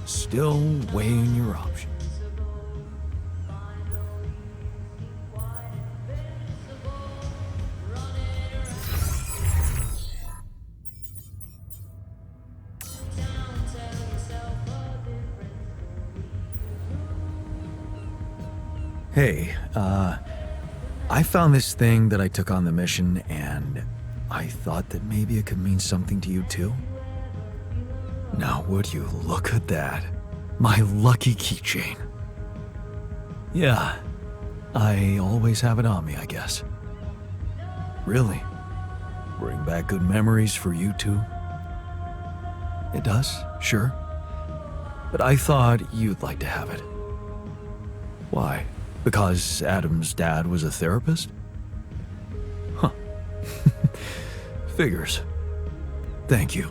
still weighing your options. Hey, I found this thing that I took on the mission, and I thought that maybe it could mean something to you too. Now would you look at that? My lucky keychain. Yeah, I always have it on me, I guess. Really? Bring back good memories for you too? It does, sure. But I thought you'd like to have it. Why? Because Adam's dad was a therapist? Huh. Figures. Thank you.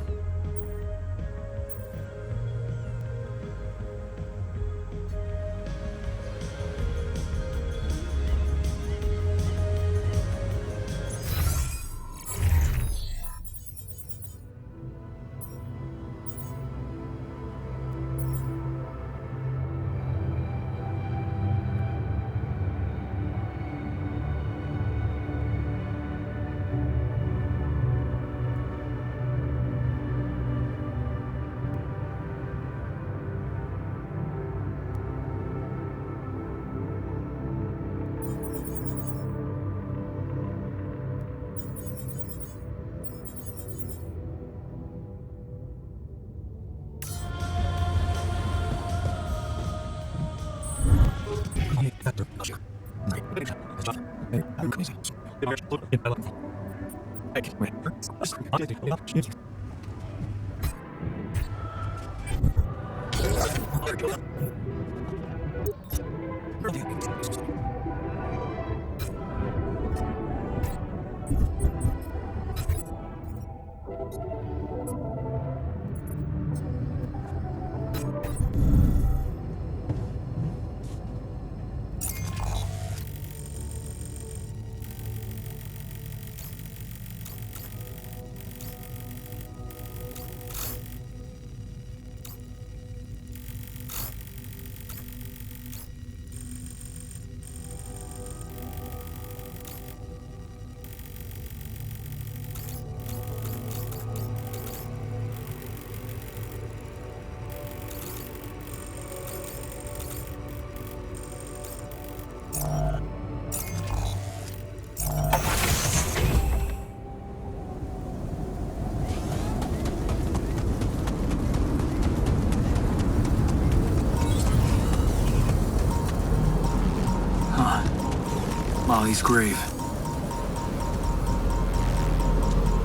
Molly's grave.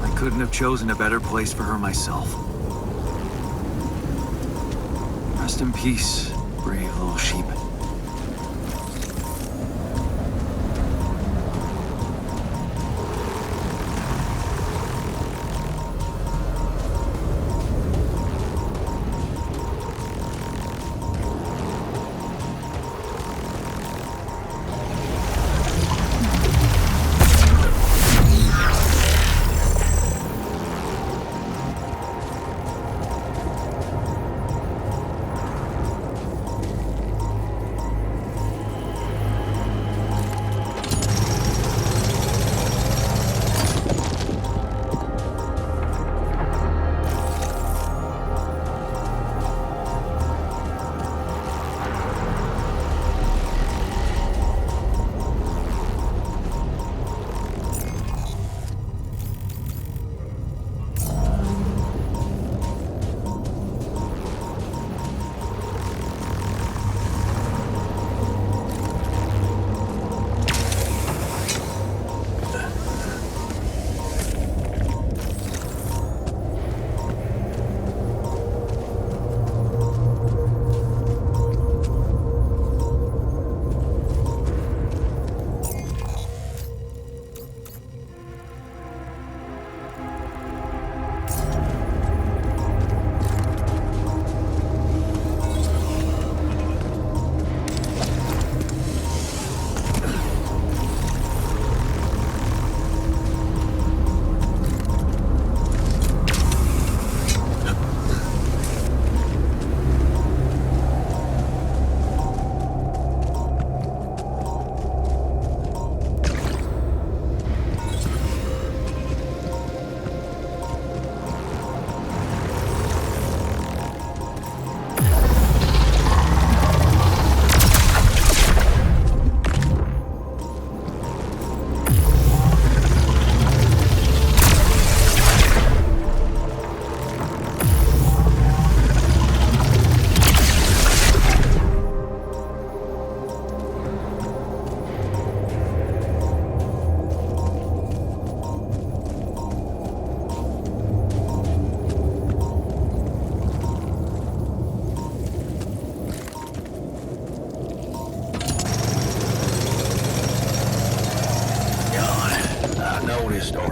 I couldn't have chosen a better place for her myself. Rest in peace, brave little sheep.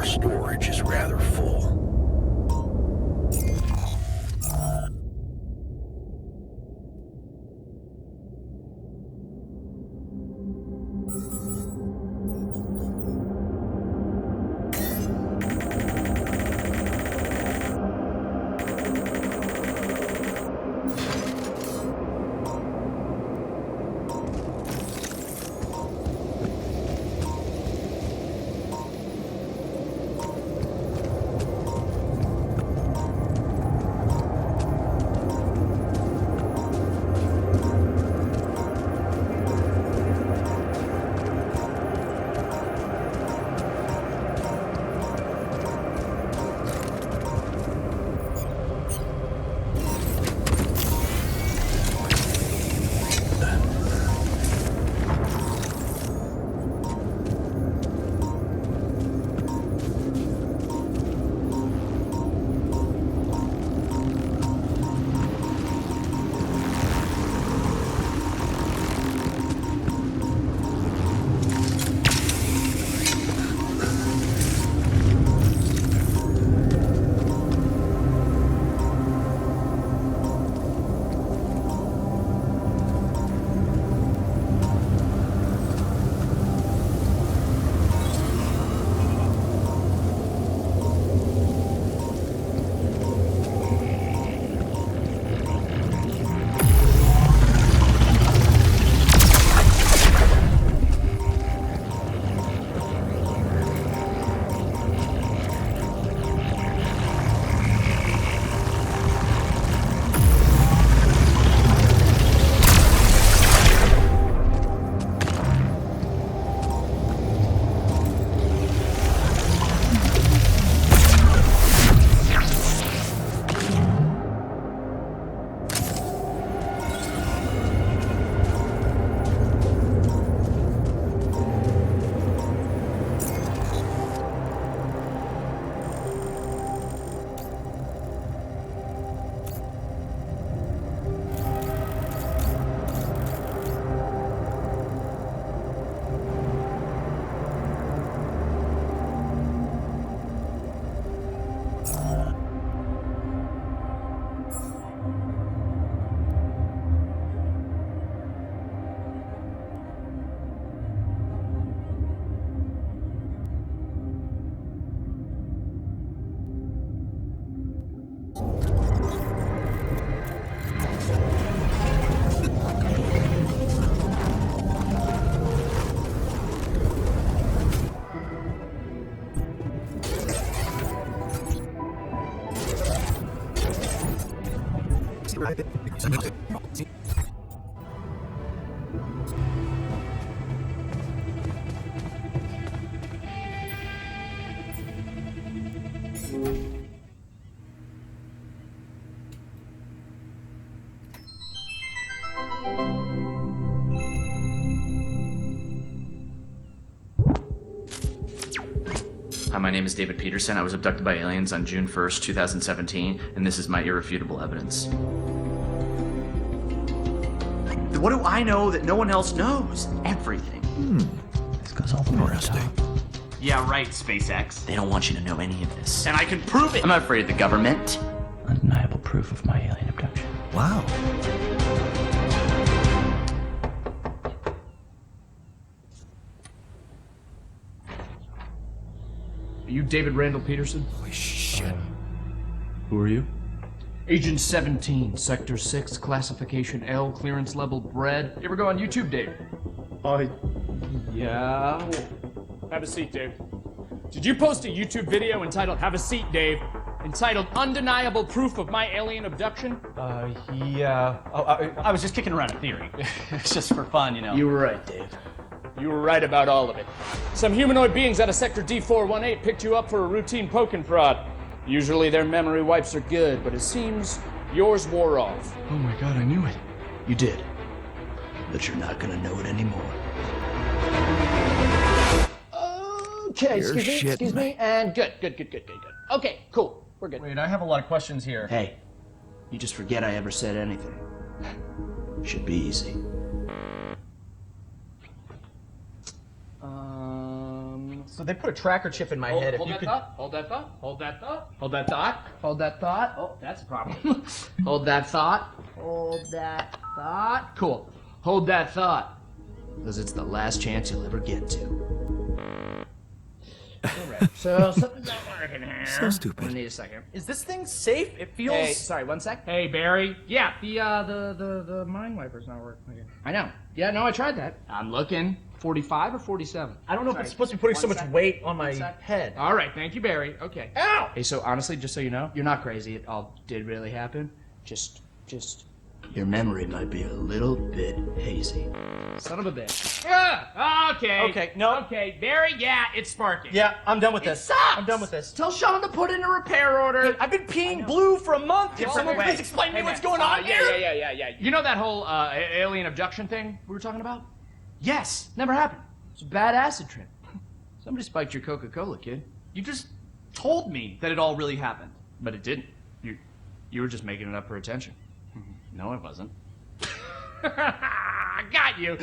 our storage is rather full. Hi, my name is David Peterson. I was abducted by aliens on June 1st, 2017, and this is my irrefutable evidence. What do I know that no one else knows? Everything. This goes all the way down. Yeah, right, SpaceX. They don't want you to know any of this. And I can prove it! I'm not afraid of the government. Undeniable proof of my alien abduction. Wow. Are you David Randall Peterson? Holy shit. Who are you? Agent 17, Sector 6, Classification L, Clearance Level Bred. You ever go on YouTube, Dave? Yeah. Have a seat, Dave. Did you post a YouTube video entitled Have a Seat, Dave? Entitled Undeniable Proof of My Alien Abduction? Yeah. Oh, I was just kicking around a theory. It's just for fun, you know. You were right, Dave. You were right about all of it. Some humanoid beings out of Sector D418 picked you up for a routine poke and prod. Usually their memory wipes are good, but it seems yours wore off. Oh my god, I knew it. You did. But you're not gonna know it anymore. Okay, You're excuse me, and good. Okay, cool. We're good. Wait, I have a lot of questions here. Hey, you just forget I ever said anything. Should be easy. Let's So they put a tracker chip in my head. If you could... Hold that thought. Hold that thought. Hold that thought. Hold that thought. Oh, that's a problem. Hold that thought. Hold that thought. Cool. Hold that thought. Because it's the last chance you'll ever get to. So something's not working here. So stupid. I need a second. Is this thing safe? It feels... Hey, sorry, 1 sec. Hey, Barry. Yeah, the mind wiper's not working again. I know. Yeah, no, I tried that. I'm looking. 45 or 47? I don't know if it's supposed to be putting so much weight on my head. All right, thank you, Barry. Okay. Ow! Hey, so honestly, just so you know, you're not crazy. It all did really happen. Just... Your memory might be a little bit hazy. Son of a bitch. Okay. Okay, no. Okay, Barry, yeah, it's sparking. Yeah, I'm done with this. Sucks! I'm done with this. Tell Sean to put in a repair order. I've been peeing blue for a month. Can someone please explain to me what's going on here? Yeah. You know that whole alien abduction thing we were talking about? Yes, never happened. It's a bad acid trip. Somebody spiked your Coca-Cola, kid. You just told me that it all really happened. But it didn't. You were just making it up for attention. No, it wasn't. Got you,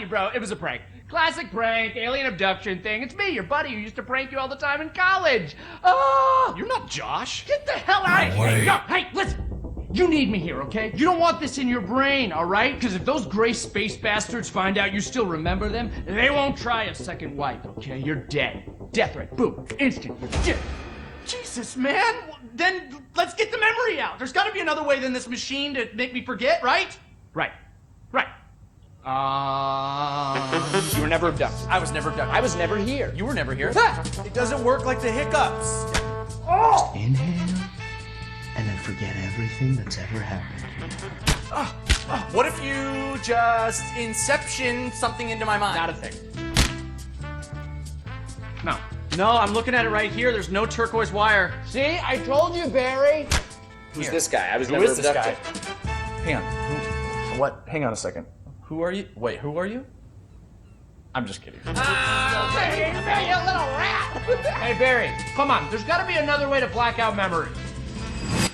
bro. It was a prank. Classic prank, alien abduction thing. It's me, your buddy, who used to prank you all the time in college. Oh, You're not Josh. get the hell out of here. No, hey, listen. You need me here, okay? You don't want this in your brain, all right? Because if those gray space bastards find out you still remember them, they won't try a second wipe, okay? You're dead. Death threat. Boom. Instant. You're dead. Jesus, man. Then let's get the memory out. There's got to be another way than this machine to make me forget, right? Right. You were never abducted. I was never abducted. I was never here. You were never here. It doesn't work like the hiccups. Inhale, and then forget everything that's ever happened. What if you just inception something into my mind? Not a thing. No. No, I'm looking at it right here. There's no turquoise wire. See, I told you, Barry. Who's this guy? I was never is this abducted. Hang on. What? Hang on a second. Who are you? Wait, who are you? I'm just kidding. Hey, you little rat! Hey, Barry, come on. There's got to be another way to black out memory.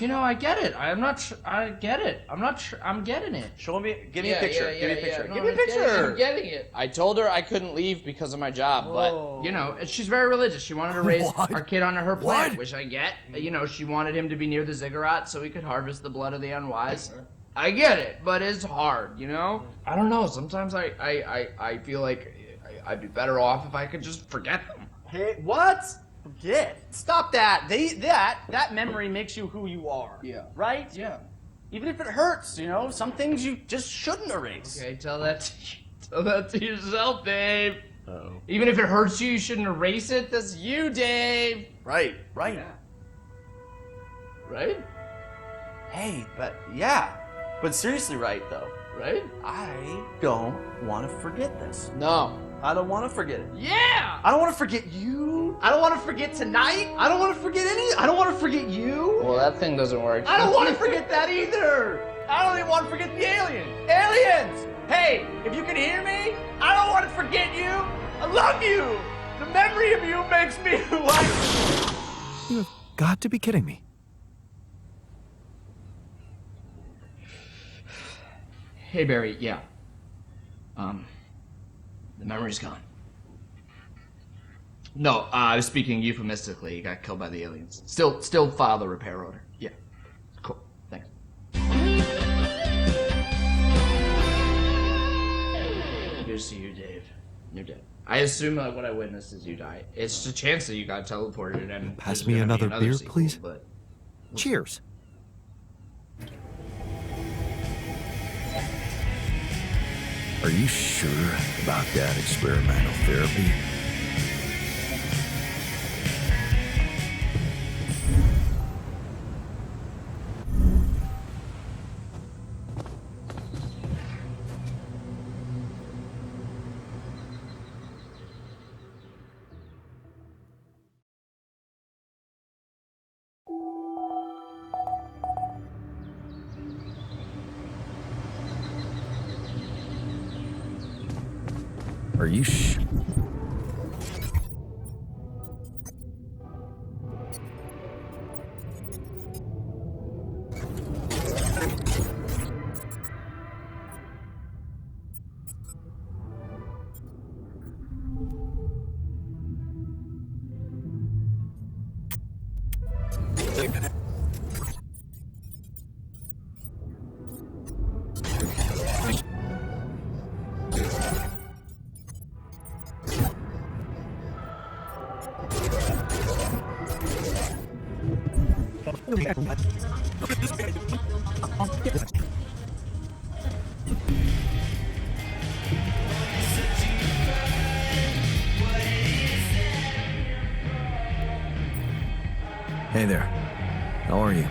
You know, I get it. I get it. I'm getting it. Show me. Give me a picture. Give me a picture. No, Give me a picture. I'm getting it. I told her I couldn't leave because of my job, but, you know, she's very religious. She wanted to raise our kid on her planet, which I get. You know, she wanted him to be near the ziggurat so he could harvest the blood of the unwise. I get it, but it's hard, you know? I don't know. Sometimes I feel like I'd be better off if I could just forget them. Hey, what? Forget. Stop that. That memory makes you who you are. Yeah. Right? Yeah. Even if it hurts, you know, some things you just shouldn't erase. Okay, tell that to yourself, Dave. Uh-oh. Even if it hurts you, you shouldn't erase it. That's you, Dave. Right. Yeah. Right? Hey, but seriously, right though. Right? I don't want to forget this. No. I don't want to forget it. Yeah! I don't want to forget you. I don't want to forget tonight. I don't want to forget I don't want to forget you. Well, that thing doesn't work. I don't want to forget that either. I don't even want to forget the aliens. Aliens! Hey, if you can hear me, I don't want to forget you. I love you. The memory of you makes me who I am. You have got to be kidding me. Hey, Barry, yeah. The memory's gone. No, I was speaking euphemistically. He got killed by the aliens. Still file the repair order. Yeah. Cool. Thanks. Here's to you, Dave. You're dead. I assume that what I witnessed is you die. It's a chance that you got teleported and Pass there's me gonna be another beer, sequel, please. But Cheers. Are you sure about that experimental therapy? Are you Hey there. How are you?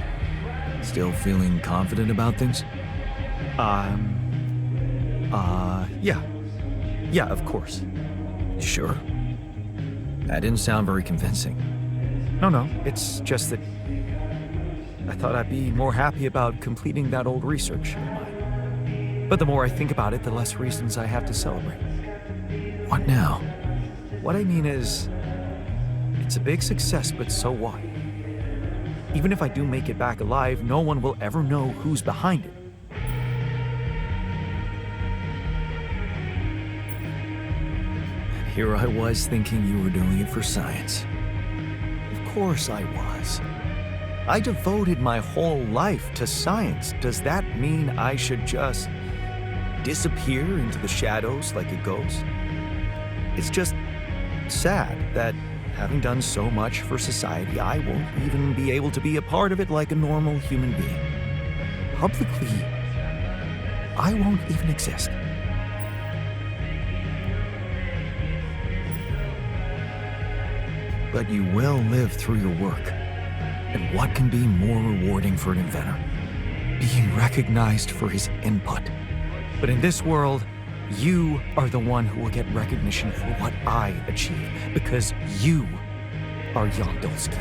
Still feeling confident about things? Yeah. Yeah, of course. You sure? That didn't sound very convincing. No, it's just that I thought I'd be more happy about completing that old research of mine. But the more I think about it, the less reasons I have to celebrate. What now? What I mean is, it's a big success, but so what? Even if I do make it back alive, no one will ever know who's behind it. And here I was thinking you were doing it for science. Of course I was. I devoted my whole life to science. Does that mean I should just disappear into the shadows like a ghost? It's just sad that having done so much for society, I won't even be able to be a part of it like a normal human being. Publicly, I won't even exist. But you will live through your work. And what can be more rewarding for an inventor? Being recognized for his input. But in this world, you are the one who will get recognition for what I achieve, because you are Jan Dolsky.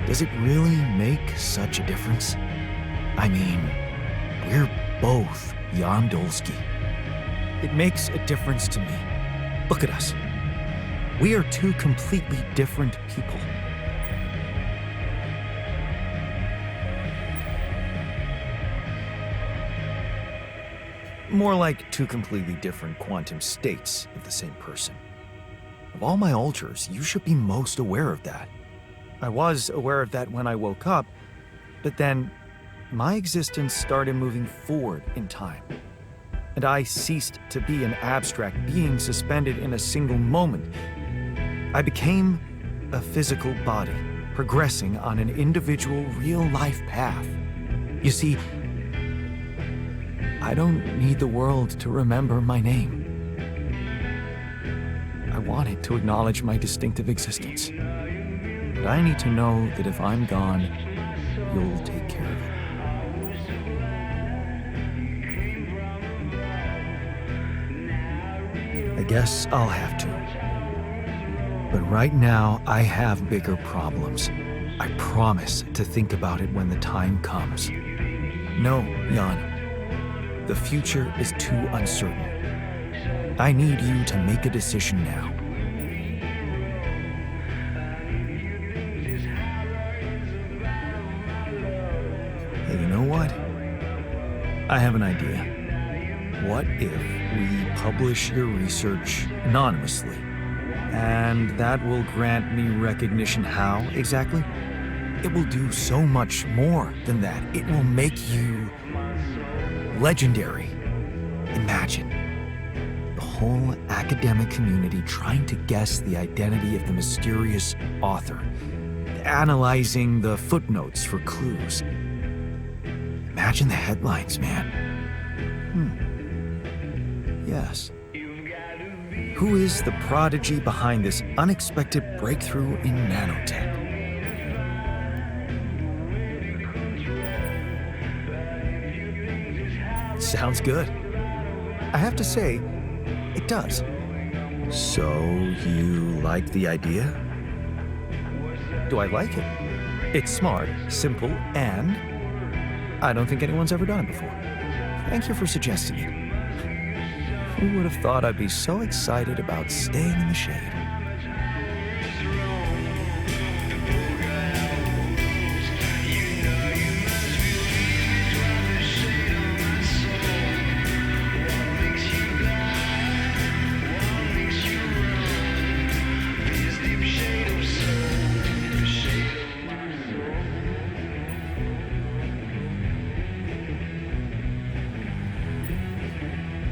Does it really make such a difference? I mean, we're both Jan Dolsky. It makes a difference to me. Look at us. We are two completely different people. More like two completely different quantum states of the same person. Of all my alters, you should be most aware of that. I was aware of that when I woke up, but then my existence started moving forward in time. And I ceased to be an abstract being suspended in a single moment. I became a physical body, progressing on an individual real-life path. You see, I don't need the world to remember my name. I want it to acknowledge my distinctive existence. But I need to know that if I'm gone, you'll take care of it. I guess I'll have to. But right now, I have bigger problems. I promise to think about it when the time comes. No, Jan. The future is too uncertain. I need you to make a decision now. Hey, you know what? I have an idea. What if we publish your research anonymously? And that will grant me recognition. How exactly? It will do so much more than that. It will make you legendary. Imagine the whole academic community trying to guess the identity of the mysterious author, analyzing the footnotes for clues. Imagine the headlines, man. Yes. Who is the prodigy behind this unexpected breakthrough in nanotech? Sounds good. I have to say, it does. So, you like the idea? Do I like it? It's smart, simple, and I don't think anyone's ever done it before. Thank you for suggesting it. Who would have thought I'd be so excited about staying in the shade?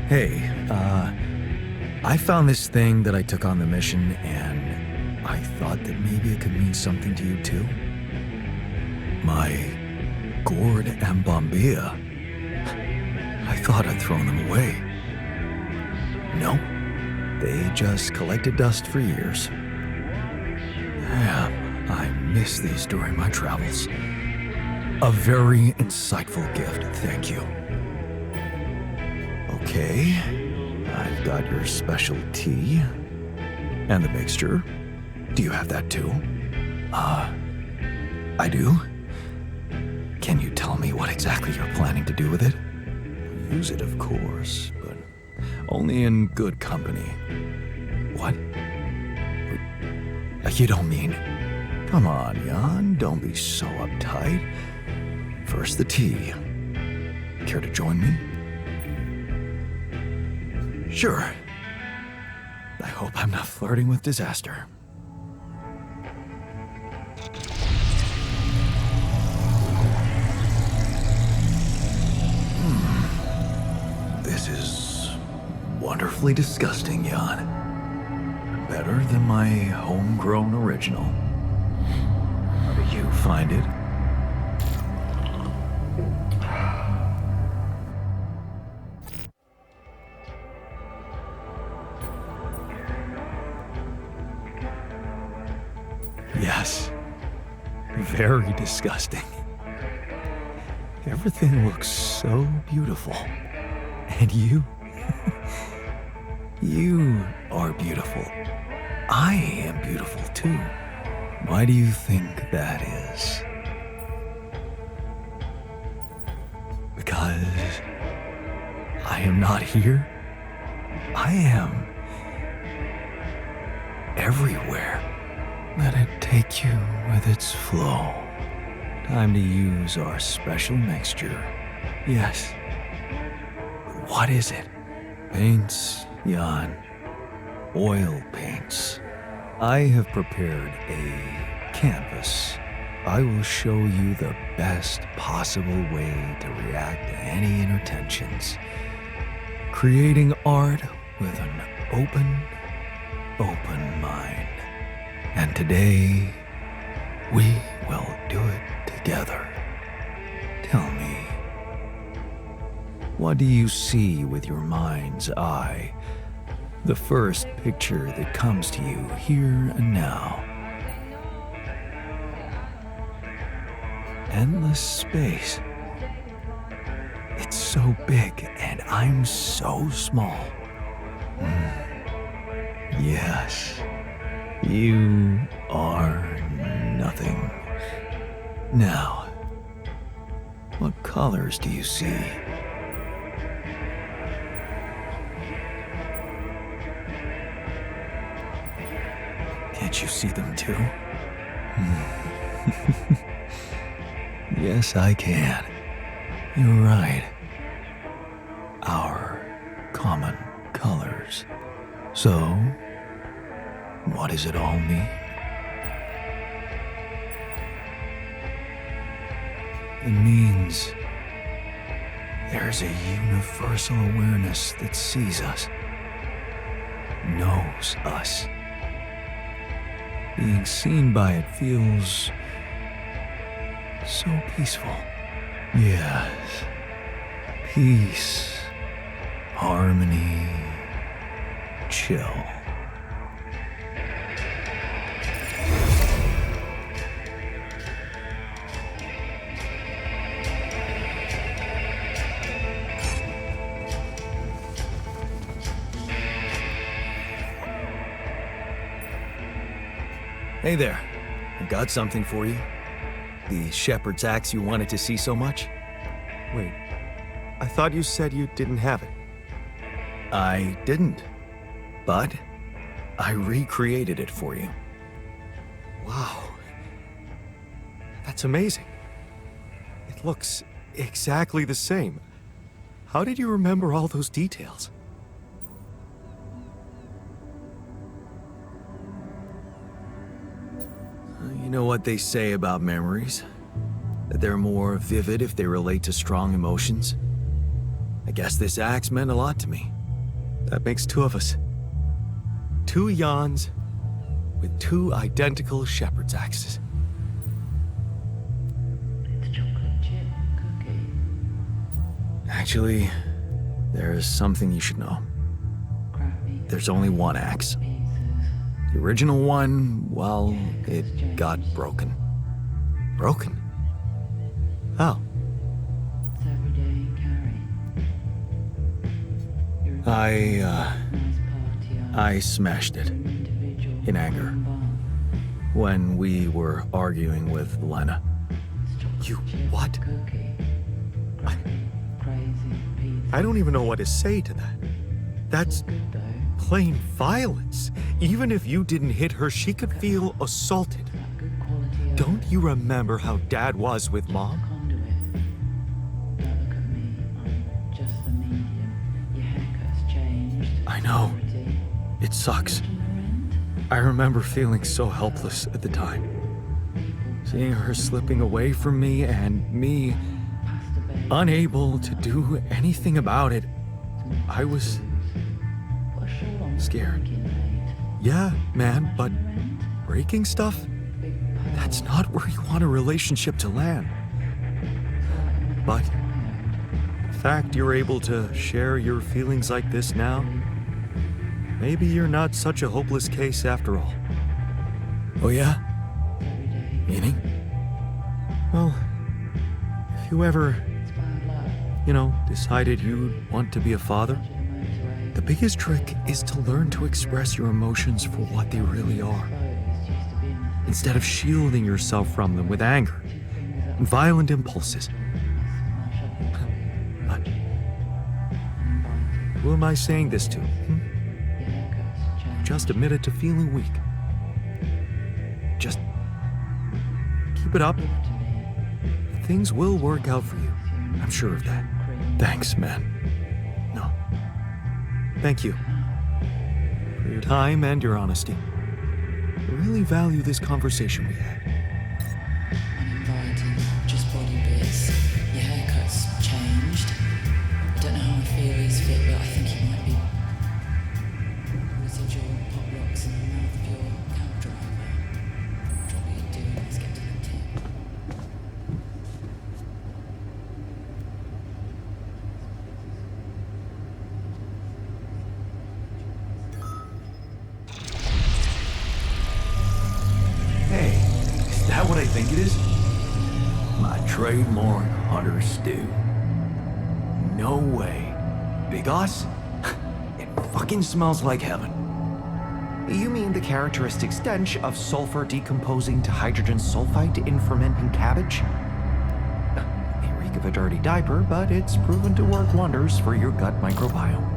Hey, I found this thing that I took on the mission, and I thought that maybe it could mean something to you too. My gourd and bombilla. I thought I'd thrown them away. No, they just collected dust for years. Yeah, I miss these during my travels. A very insightful gift, thank you. Okay, I've got your special tea and the mixture. Do you have that too? I do. Can you tell me what exactly you're planning to do with it? Use it, of course, but only in good company. What? You don't mean... Come on, Jan, don't be so uptight. First the tea. Care to join me? Sure. I hope I'm not flirting with disaster. This is wonderfully disgusting, Jan. Better than my homegrown original. How do you find it? Yes. Very disgusting. Everything looks so beautiful. And you? You are beautiful. I am beautiful too. Why do you think that is? Because I am not here. I am everywhere. Let it take you with its flow. Time to use our special mixture. Yes. What is it? Paints, Jan. Oil paints. I have prepared a canvas. I will show you the best possible way to react to any inattentions. Creating art with an open mind. And today, we will do it together. Tell me, what do you see with your mind's eye? The first picture that comes to you here and now. Endless space. It's so big and I'm so small. Yes. You are nothing. Now, what colors do you see? Can't you see them too? Yes, I can. You're right. Our common colors. So, what does it all mean? It means there's a universal awareness that sees us, knows us. Being seen by it feels so peaceful. Yes. Peace, harmony, chill. Hey there, I got something for you. The shepherd's axe you wanted to see so much? Wait, I thought you said you didn't have it. I didn't, but I recreated it for you. Wow. That's amazing. It looks exactly the same. How did you remember all those details? You know what they say about memories? That they're more vivid if they relate to strong emotions? I guess this axe meant a lot to me. That makes two of us. 2 yawns with 2 identical shepherd's axes. It's chocolate chip cookie. Actually, there's something you should know. Crappy. There's only one axe. Pieces. The original one, well, it got broken. Broken? How? It's everyday carry. You're a I nice party. smashed it You're an individual. in anger Barn. when we were arguing with Lena. It's chocolate You chip what? Cookie. Crappy. Crazy pieces. I don't even know what to say to that. That's Good though. plain violence. Even if you didn't hit her, she could feel assaulted. That good quality of Don't you remember how Dad was with Mom? conduit. Don't look at me. I'm just the medium. Your haircut's changed. I know. Pretty. It sucks. Watching the rent? I remember feeling so helpless at the time. Seeing her slipping away from me and me Pasta bake. unable to do anything about it. I was Got a shawl on scared. thinking late. Yeah, man, but Rent? breaking stuff? Big That's pearl. not where you want a relationship to land. But the fact you're able to share your feelings like this now, maybe you're not such a hopeless case after all. Oh yeah? Everyday. Meaning? Well, if you ever, It's bad luck. decided you'd want to be a father, To the motorway. the biggest trick is to learn to express your emotions for what they really are, Exposed. Used to be in the instead of shielding yourself from them with anger fingers up. and violent impulses. My shopping trolley. But Uninvited. who am I saying this to? Your haircut's changed. Just admitted to feeling weak. Just keep it up. Give to me. Things will work out for you. I'm sure of that. Cream. Thanks, man. No. Thank you for your time and your honesty. I really value this conversation we had. Uninvited, just body bits. Your haircut's changed. Don't know how I feel he's fit, but I think he might be residual pop rocks in the mouth of your cab driver. Drop what you're doing, let's get to the tip. Hey, is that what I think it is? My trademark hunter stew. No way. Big Us? It fucking smells like heaven. You mean the characteristic stench of sulfur decomposing to hydrogen sulfide in fermenting cabbage? May reek of a dirty diaper, but it's proven to work wonders for your gut microbiome.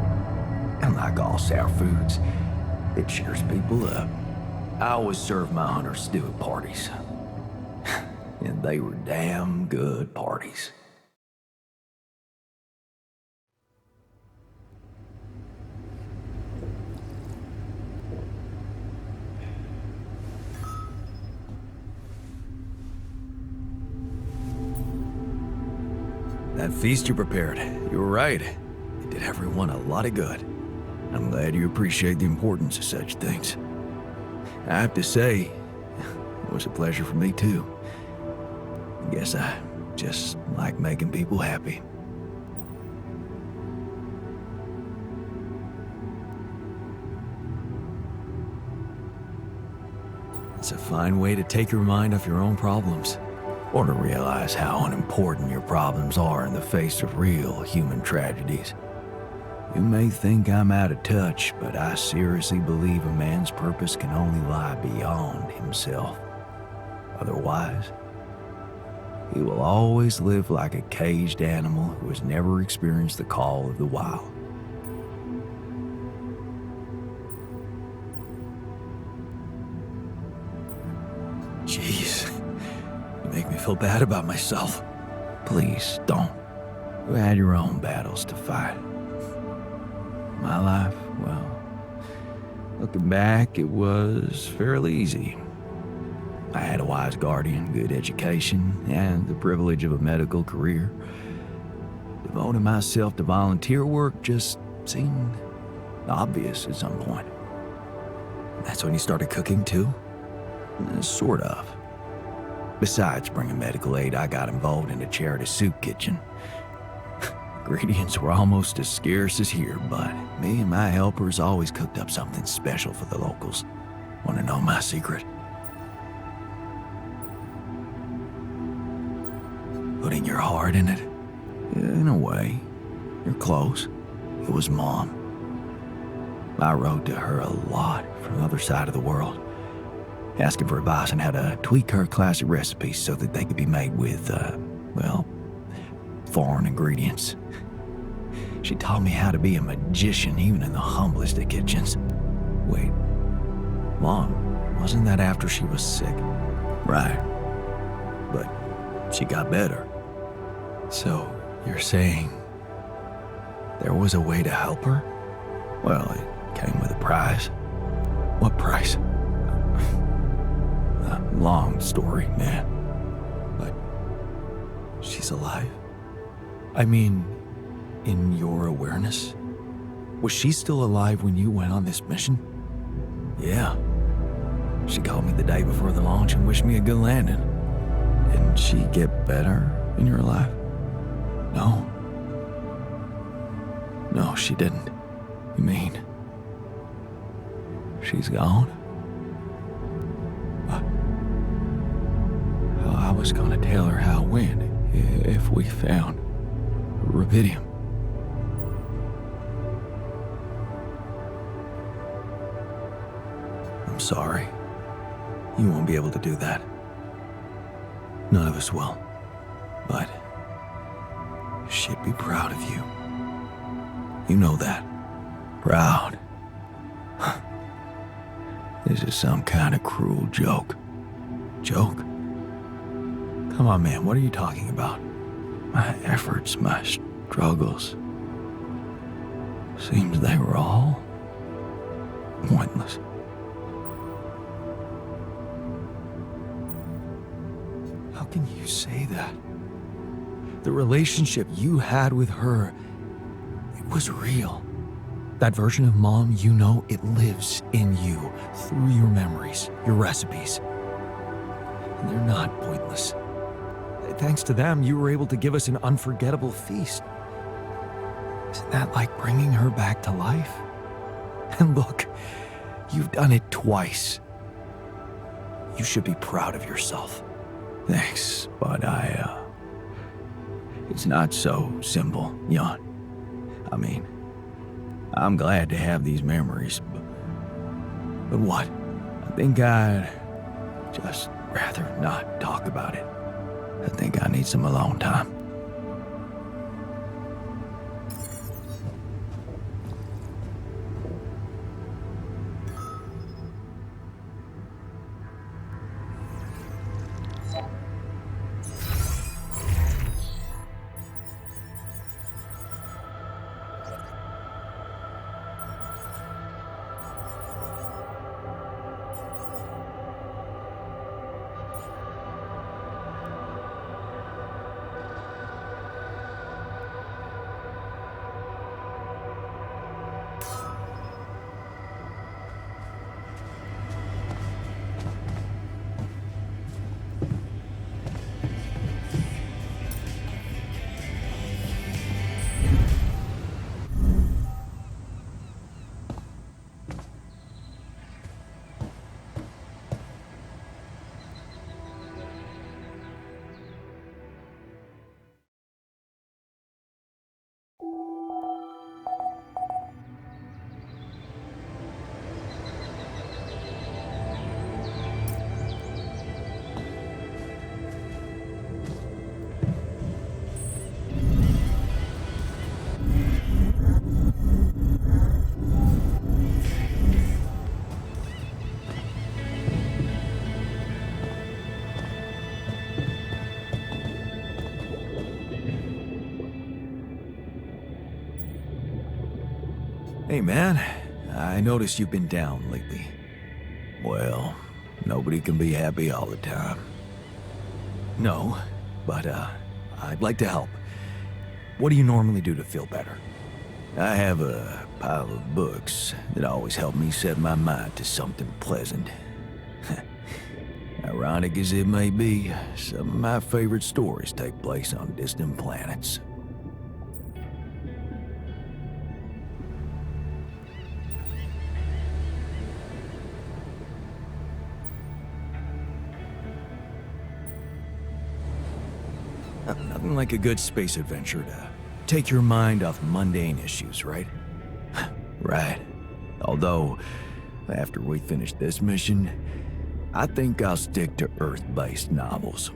And like all sour foods, it cheers people up. I always serve my hunter stew at parties. And they were damn good parties. That feast you prepared, you were right. It did everyone a lot of good. I'm glad you appreciate the importance of such things. I have to say, it was a pleasure for me too. I guess I just like making people happy. It's a fine way to take your mind off your own problems, or to realize how unimportant your problems are in the face of real human tragedies. You may think I'm out of touch, but I seriously believe a man's purpose can only lie beyond himself. Otherwise, he will always live like a caged animal who has never experienced the call of the wild. Jeez, you make me feel bad about myself. Please don't. You had your own battles to fight. My life, well, looking back, it was fairly easy. I had a wise guardian, good education, and the privilege of a medical career. Devoting myself to volunteer work just seemed obvious at some point. That's when you started cooking too? Sort of. Besides bringing medical aid, I got involved in a charity soup kitchen. Ingredients were almost as scarce as here, but me and my helpers always cooked up something special for the locals. Want to know my secret? Putting your heart in it? In a way. You're close. It was Mom. I wrote to her a lot from the other side of the world, asking for advice on how to tweak her classic recipes so that they could be made with, foreign ingredients. She taught me how to be a magician even in the humblest of kitchens. Wait, Mom, wasn't that after she was sick? Right. But she got better. So, you're saying there was a way to help her? Well, it came with a price. What price? A long story, man. But she's alive? I mean, in your awareness? Was she still alive when you went on this mission? Yeah. She called me the day before the launch and wished me a good landing. Didn't she get better in your life? No. No, she didn't. You mean she's gone? I was gonna tell her how it went if we found rubidium. I'm sorry. You won't be able to do that. None of us will. But she'd be proud of you. You know that. Proud. This is some kind of cruel joke. Joke? Come on, man, what are you talking about? My efforts, my struggles. Seems they were all pointless. How can you say that? The relationship you had with her, it was real. That version of Mom, you know, it lives in you, through your memories, your recipes. And they're not pointless. Thanks to them, you were able to give us an unforgettable feast. Isn't that like bringing her back to life? And look, you've done it twice. You should be proud of yourself. Thanks, but it's not so simple, Jan. I mean, I'm glad to have these memories, but what? I think I'd just rather not talk about it. I think I need some alone time. Hey man, I noticed you've been down lately. Well, nobody can be happy all the time. No, but I'd like to help. What do you normally do to feel better? I have a pile of books that always help me set my mind to something pleasant. Ironic as it may be, some of my favorite stories take place on distant planets. Nothing like a good space adventure to take your mind off mundane issues, right? Right. Although, after we finish this mission, I think I'll stick to Earth-based novels.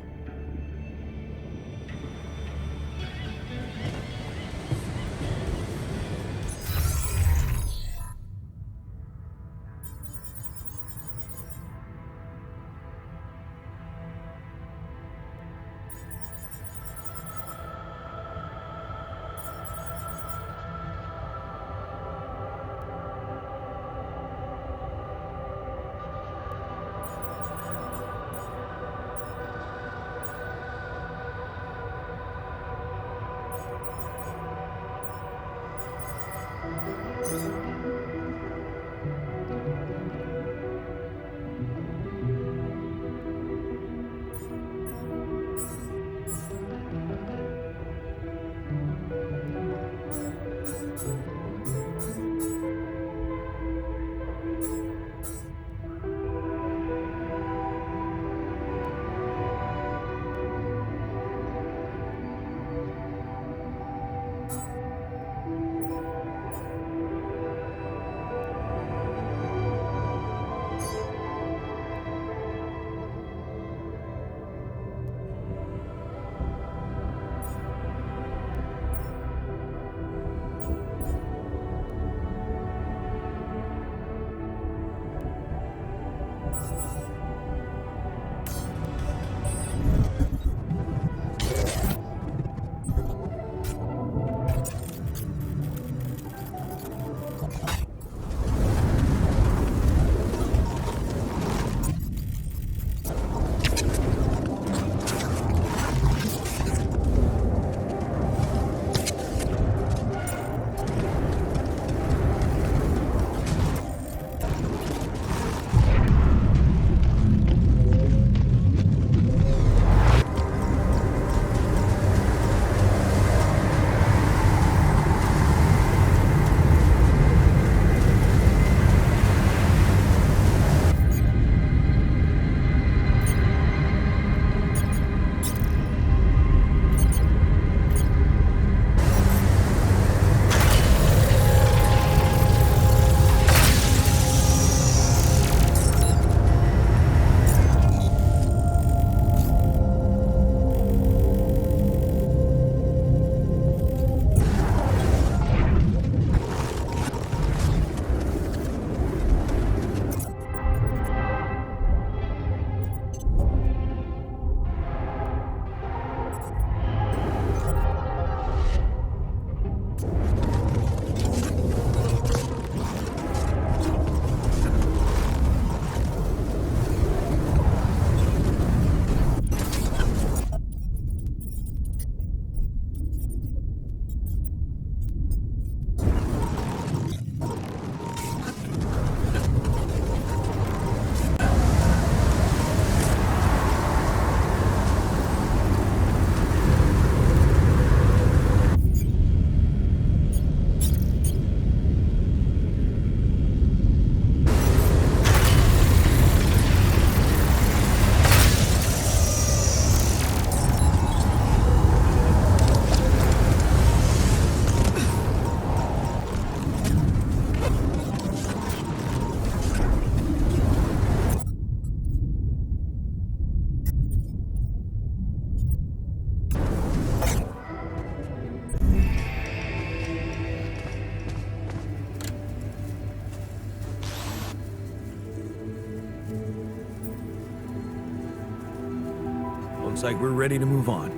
Looks like we're ready to move on.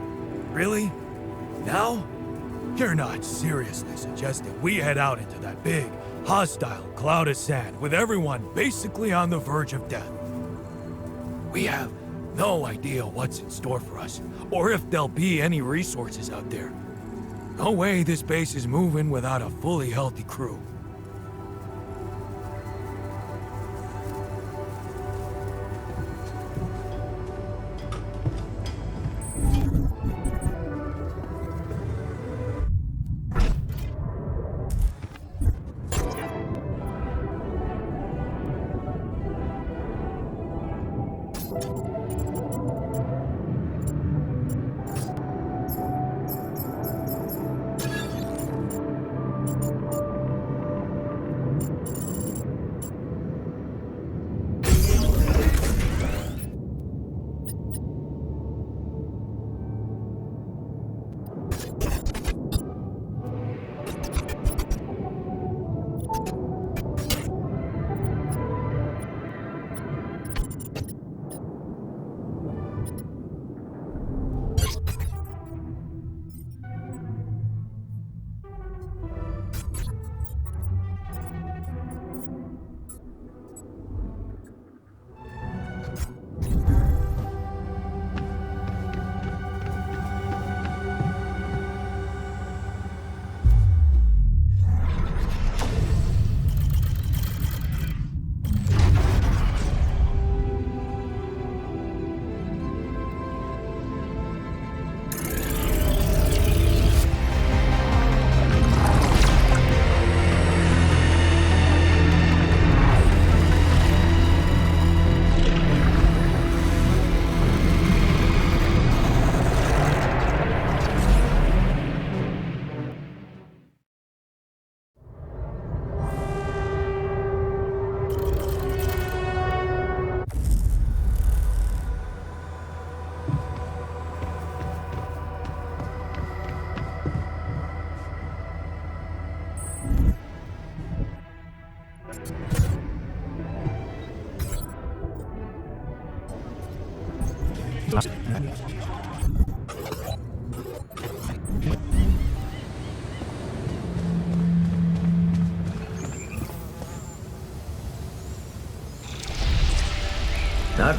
Really? Now? You're not seriously suggesting we head out into that big, hostile cloud of sand with everyone basically on the verge of death. We have no idea what's in store for us, or if there'll be any resources out there. No way this base is moving without a fully healthy crew. Not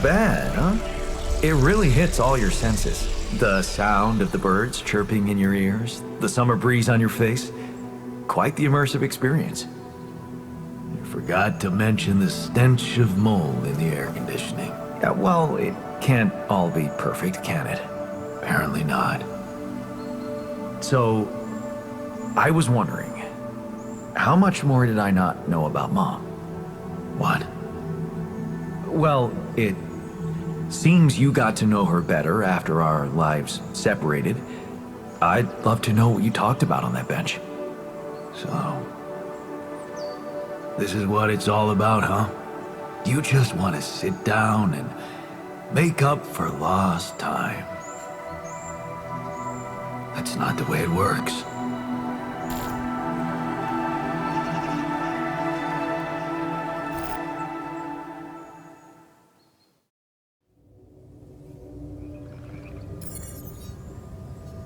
bad, huh? It really hits all your senses. The sound of the birds chirping in your ears, the summer breeze on your face. Quite the immersive experience. You forgot to mention the stench of mold in the air conditioning. Yeah, well, it can't all be perfect, can it? Apparently not. So, I was wondering, how much more did I not know about Mom? What? Well, it seems you got to know her better after our lives separated. I'd love to know what you talked about on that bench. So, this is what it's all about, huh? You just want to sit down and make up for lost time. That's not the way it works.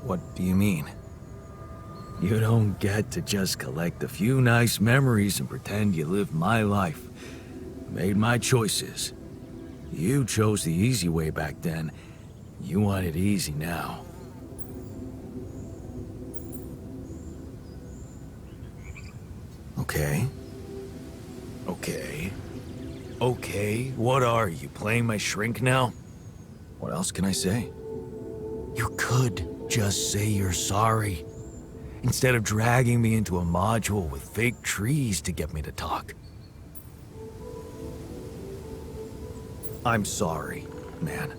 What do you mean? You don't get to just collect a few nice memories and pretend you lived my life. Made my choices. You chose the easy way back then. You want it easy now. Okay. Okay, what are you, playing my shrink now? What else can I say? You could just say you're sorry, instead of dragging me into a module with fake trees to get me to talk. I'm sorry, man.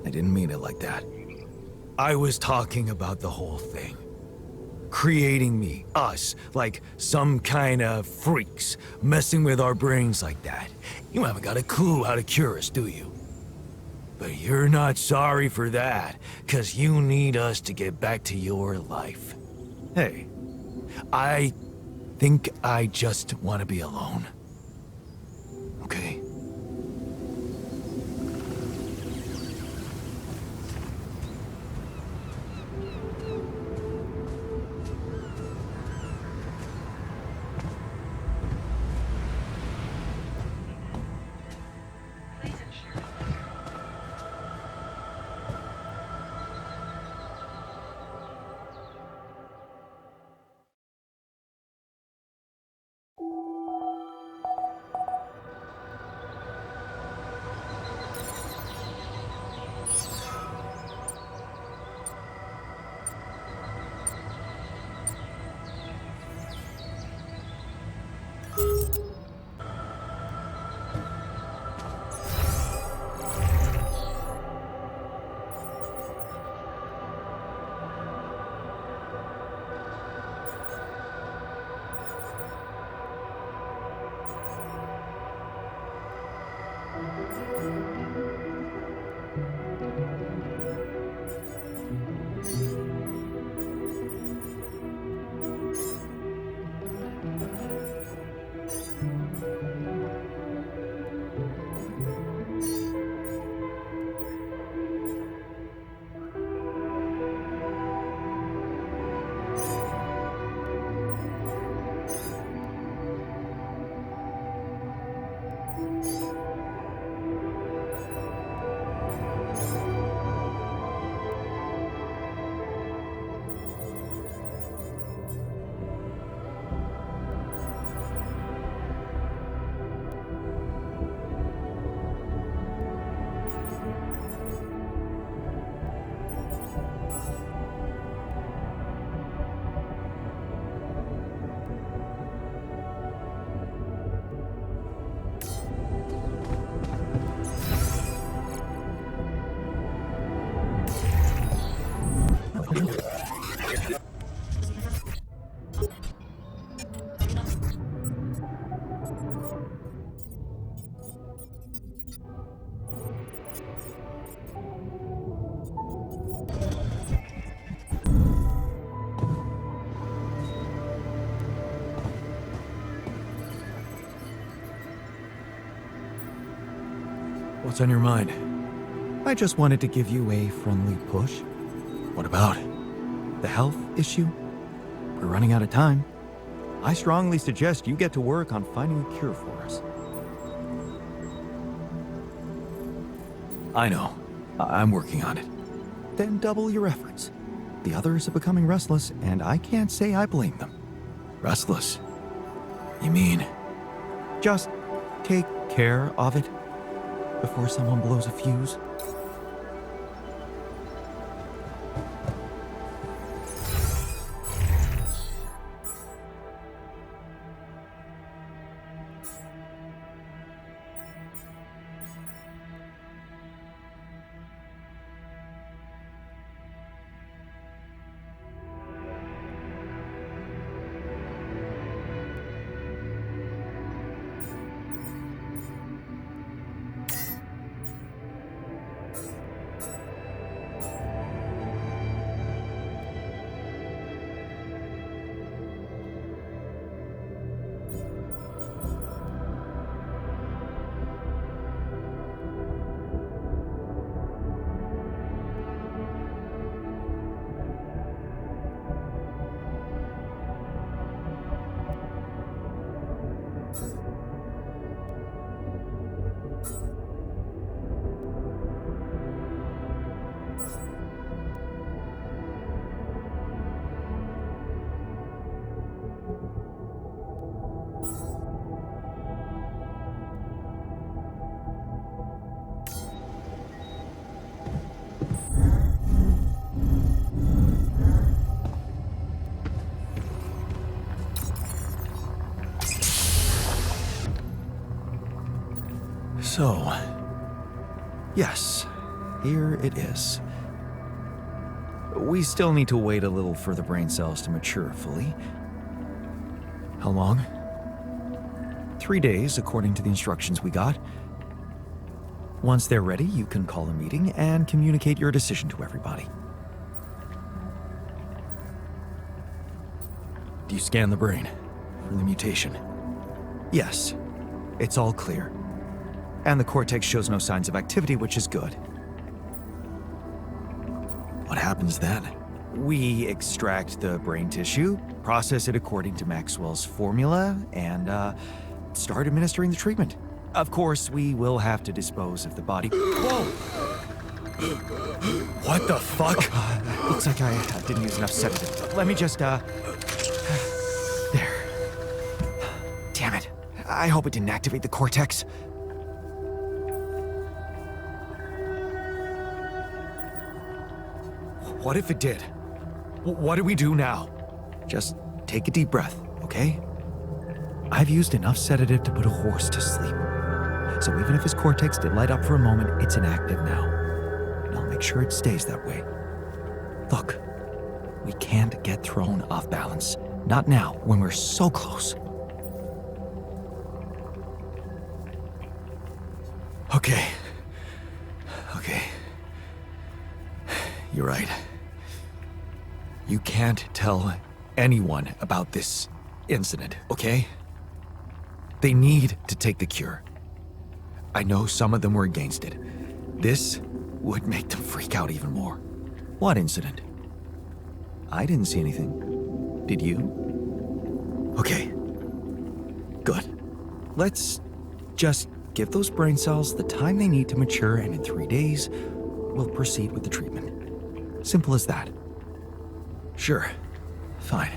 I didn't mean it like that. I was talking about the whole thing. Creating me, us, like some kind of freaks, messing with our brains like that. You haven't got a clue how to cure us, do you? But you're not sorry for that, 'cause you need us to get back to your life. Hey, I think I just want to be alone. Okay? What's on your mind? I just wanted to give you a friendly push. What about? The health issue? We're running out of time. I strongly suggest you get to work on finding a cure for us. I know. I'm working on it. Then double your efforts. The others are becoming restless, and I can't say I blame them. Restless? You mean? Just take care of it before someone blows a fuse. So, yes, here it is. We still need to wait a little for the brain cells to mature fully. How long? 3 days, according to the instructions we got. Once they're ready, you can call a meeting and communicate your decision to everybody. Do you scan the brain for the mutation? Yes, it's all clear. And the cortex shows no signs of activity, which is good. What happens then? We extract the brain tissue, process it according to Maxwell's formula, and start administering the treatment. Of course, we will have to dispose of the body. Whoa! What the fuck? Looks like I didn't use enough sedative. Let me just, There. Damn it. I hope it didn't activate the cortex. What if it did? What do we do now? Just take a deep breath, okay? I've used enough sedative to put a horse to sleep. So even if his cortex did light up for a moment, it's inactive now. And I'll make sure it stays that way. Look, we can't get thrown off balance. Not now, when we're so close. Okay. You're right. You can't tell anyone about this incident, okay? They need to take the cure. I know some of them were against it. This would make them freak out even more. What incident? I didn't see anything. Did you? Okay. Good. Let's just give those brain cells the time they need to mature, and in 3 days, we'll proceed with the treatment. Simple as that. Sure. Fine.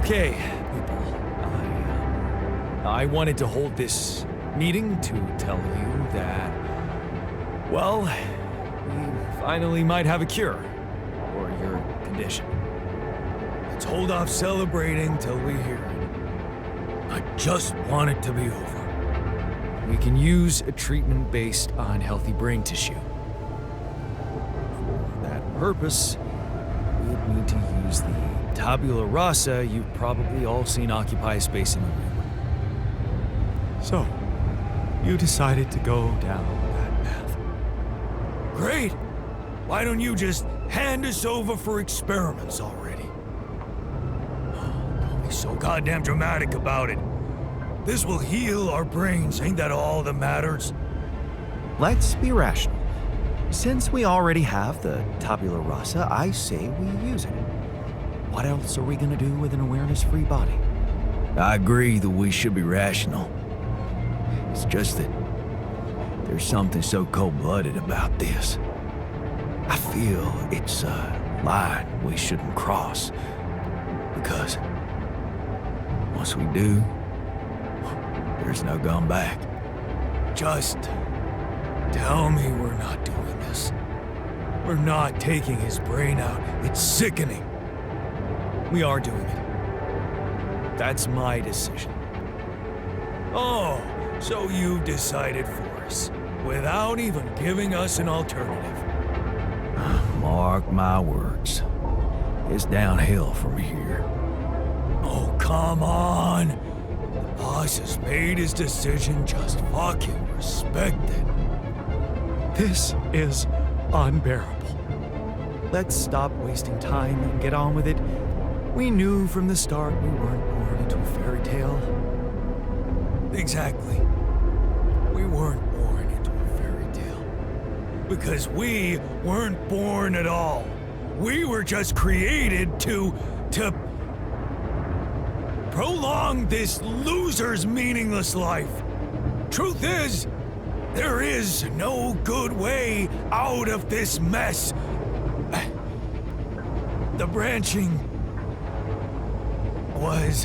Okay, people. I wanted to hold this meeting to tell you that, well, we finally might have a cure for your condition. Let's hold off celebrating till we hear it. I just want it to be over. We can use a treatment based on healthy brain tissue. For that purpose, we'd need to use the Tabula Rasa you've probably all seen occupy a space in the room. So, you decided to go down that path. Great! Why don't you just hand us over for experiments already? Don't be so goddamn dramatic about it. This will heal our brains, ain't that all that matters? Let's be rational. Since we already have the Tabula Rasa, I say we use it. What else are we gonna do with an awareness-free body? I agree that we should be rational. It's just that there's something so cold-blooded about this. I feel it's a line we shouldn't cross. Because once we do, there's no going back. Just tell me we're not doing this. We're not taking his brain out. It's sickening. We are doing it. That's my decision. Oh, so you've decided for us, without even giving us an alternative. Mark my words. It's downhill from here. Oh, come on. The boss has made his decision. Just fucking respect it. This is unbearable. Let's stop wasting time and get on with it. We knew from the start we weren't born into a fairy tale. Exactly. We weren't born into a fairy tale. Because we weren't born at all. We were just created to prolong this loser's meaningless life. Truth is, there is no good way out of this mess. The branching was,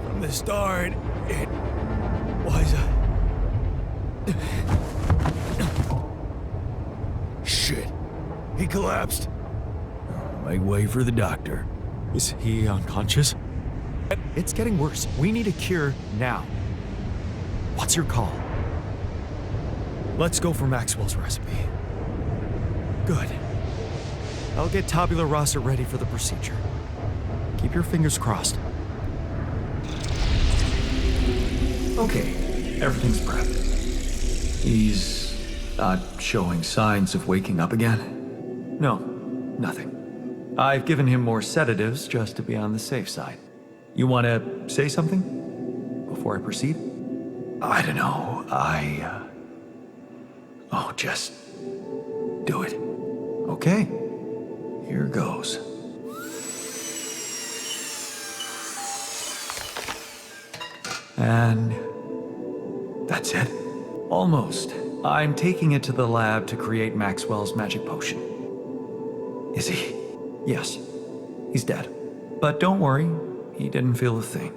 from the start, it was, shit. He collapsed. Make way for the doctor. Is he unconscious? It's getting worse. We need a cure now. What's your call? Let's go for Maxwell's recipe. Good. I'll get Tabula Rasa ready for the procedure. Keep your fingers crossed. Okay, everything's prepped. He's not showing signs of waking up again? No, nothing. I've given him more sedatives just to be on the safe side. You want to say something before I proceed? I don't know. Oh, just do it. Okay. Here goes. And that's it. Almost. I'm taking it to the lab to create Maxwell's magic potion. Is he? Yes. He's dead. But don't worry, he didn't feel a thing.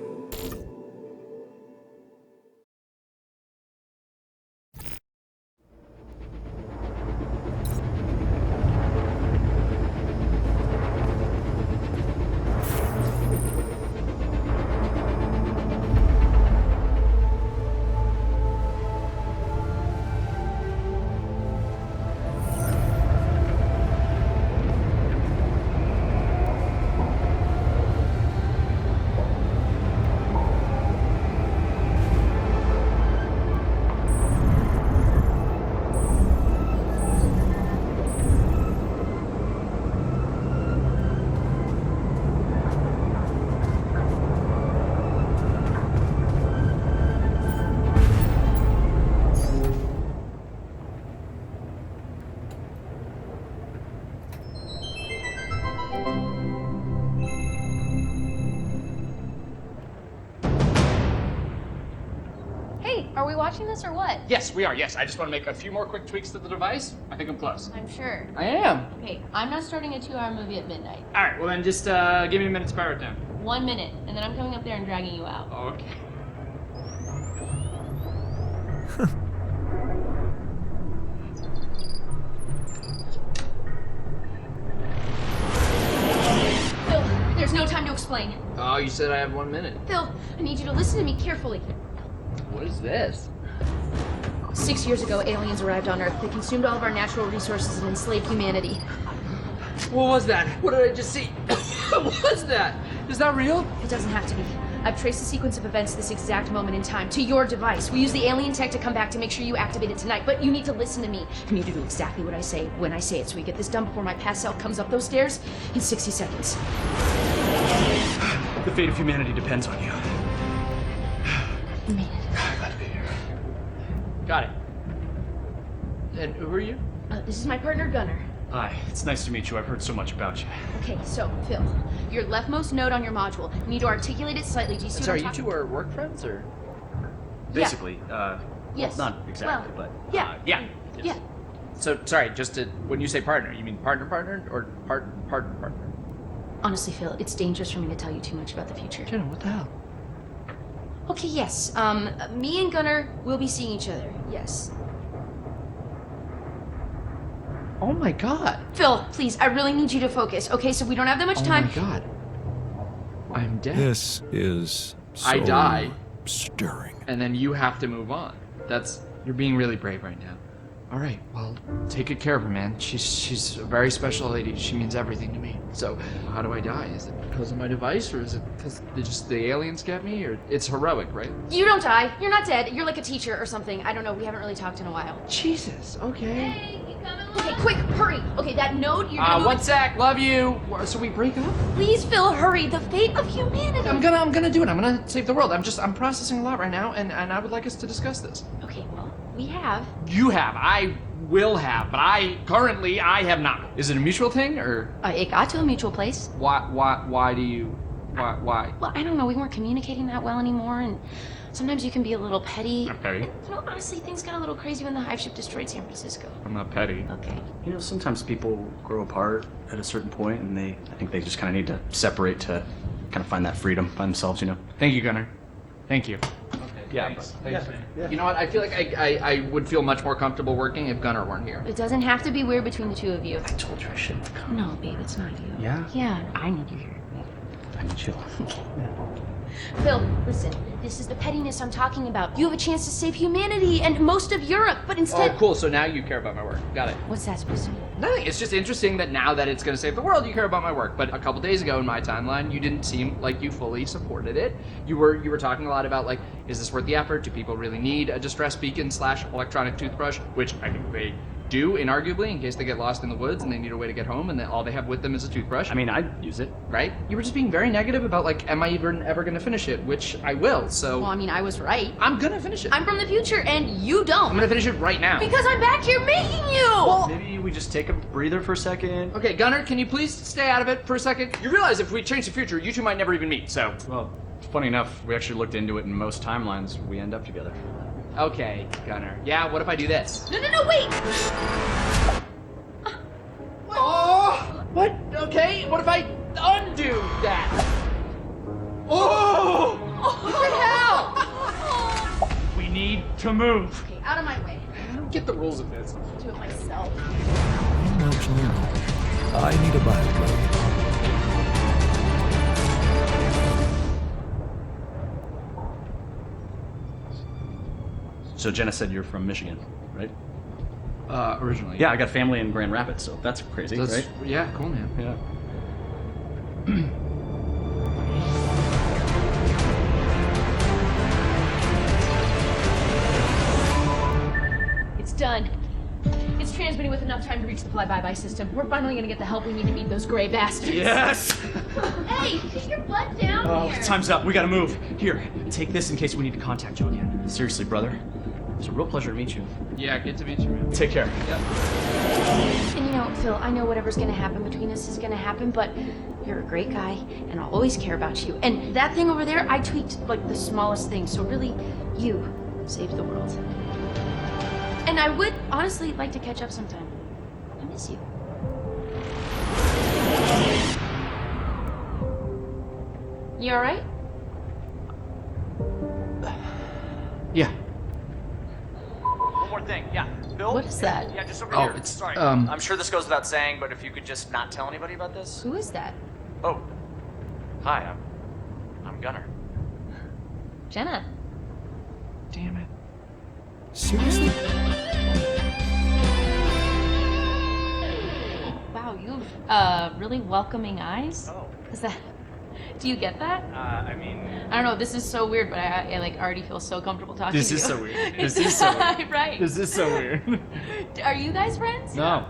watching this or what? Yes, we are. Yes, I just want to make a few more quick tweaks to the device. I think I'm close. I'm sure. I am. Okay, I'm not starting a 2-hour movie at midnight. All right, well then just give me a minute to power it down. 1 minute, and then I'm coming up there and dragging you out. Okay. Phil, there's no time to explain. Oh, you said I have 1 minute. Phil, I need you to listen to me carefully. What is this? 6 years ago, aliens arrived on Earth. They consumed all of our natural resources and enslaved humanity. What was that? What did I just see? What was that? Is that real? It doesn't have to be. I've traced the sequence of events to this exact moment in time, to your device. We use the alien tech to come back to make sure you activate it tonight, but you need to listen to me. You need to do exactly what I say when I say it, so we get this done before my past self comes up those stairs in 60 seconds. The fate of humanity depends on you. You made it. Glad to be here. Got it. And who are you? This is my partner, Gunnar. Hi, it's nice to meet you. I've heard so much about you. Okay, so, Phil, your leftmost node on your module. You need to articulate it slightly. Do you see what I'm Sorry, you talking two are work friends, or? Basically, Yes. well, not exactly, Well, but yeah. yeah. Yeah. So, sorry, just to, when you say partner, you mean partner, or partner? Honestly, Phil, it's dangerous for me to tell you too much about the future. Jenna, what the hell? Okay, yes. Me and Gunnar will be seeing each other. Yes. Oh my god. Phil, please, I really need you to focus. Okay, so we don't have that much time. Oh my god. I'm dead. This is so I die. stirring. And then you have to move on. You're being really brave right now. All right, well, take good care of her, man. She's a very special lady. She means everything to me. So, how do I die? Is it because of my device, or is it because the aliens get me, or it's heroic, right? You don't die. You're not dead. You're like a teacher or something. I don't know. We haven't really talked in a while. Jesus. Okay. Hey, you coming along? Okay, quick, hurry. Okay, that node. You're gonna. 1 sec. Love you. So we break up? Please, Phil, hurry. The fate of humanity. I'm gonna do it. I'm gonna save the world. I'm processing a lot right now, and I would like us to discuss this. Okay, well, we have. You have. I will have, but I have not. Is it a mutual thing, or? It got to a mutual place. Why do you? Why? Well, I don't know. We weren't communicating that well anymore, and sometimes you can be a little petty. I'm petty. You know, honestly, things got a little crazy when the hive ship destroyed San Francisco. I'm not petty. Okay. You know, sometimes people grow apart at a certain point, and I think they just kind of need to separate to kind of find that freedom by themselves, you know? Thank you, Gunnar. Thank you. Yeah, Thanks. Yeah. You know what? I feel like I would feel much more comfortable working if Gunnar weren't here. It doesn't have to be weird between the two of you. I told you I shouldn't have come. No, babe, it's not you. Yeah? Yeah, I need you here. I need you. Phil, listen. This is the pettiness I'm talking about. You have a chance to save humanity and most of Europe, but instead... Oh, cool. So now you care about my work. Got it. What's that supposed to mean? Nothing. It's just interesting that now that it's going to save the world, you care about my work. But a couple days ago in my timeline, you didn't seem like you fully supported it. You were talking a lot about, like, is this worth the effort? Do people really need a distress beacon / electronic toothbrush? Which I think they do, inarguably, in case they get lost in the woods and they need a way to get home and all they have with them is a toothbrush. I mean, I'd use it. Right? You were just being very negative about, like, am I even ever going to finish it? Which I will, so... Well, I mean, I was right. I'm going to finish it. I'm from the future, and you don't. I'm going to finish it right now. Because I'm back here making you! Well, Maybe we just take a breather for a second. okay, Gunnar, can you please stay out of it for a second? You realize if we change the future, you two might never even meet, so... Well, funny enough, we actually looked into it, and most timelines, we end up together. Okay, Gunnar. Yeah, what if I do this? No, wait! Oh! What? Okay, what if I undo that? Oh! What the hell? We need to move. Okay, out of my way. I don't get the rules of this. I'll do it myself. Actually, I need a bio. So Jenna said you're from Michigan, right? Originally. Yeah, I got family in Grand Rapids, so that's crazy, right? Yeah, cool, man. Yeah. It's done. It's transmitting with enough time to reach the fly-by-by system. We're finally gonna get the help we need to meet those gray bastards. Yes! Hey, get your butt down here! Time's up. We gotta move. Here, take this in case we need to contact you again. Seriously, brother. It's a real pleasure to meet you. Yeah, good to meet you, man. Take care. Yeah. And you know, Phil, I know whatever's gonna happen between us is gonna happen, but you're a great guy, and I'll always care about you. And that thing over there, I tweaked, like, the smallest thing, so really, you saved the world. And I would honestly like to catch up sometime. I miss you. You alright? Yeah. One more thing, yeah. Bill? What is that? Yeah, just over Oh, here. it's, Sorry. um- I'm sure this goes without saying, but if you could just not tell anybody about this. Who is that? Oh. Hi, I'm Gunnar. Jenna. Damn it. Seriously? Wow, you have really welcoming eyes. Oh. Is that? Do you get that? I mean... I don't know. This is so weird, but I like already feel so comfortable talking This to you. is so weird. This is so weird. Right. This is so weird. Are you guys friends? No.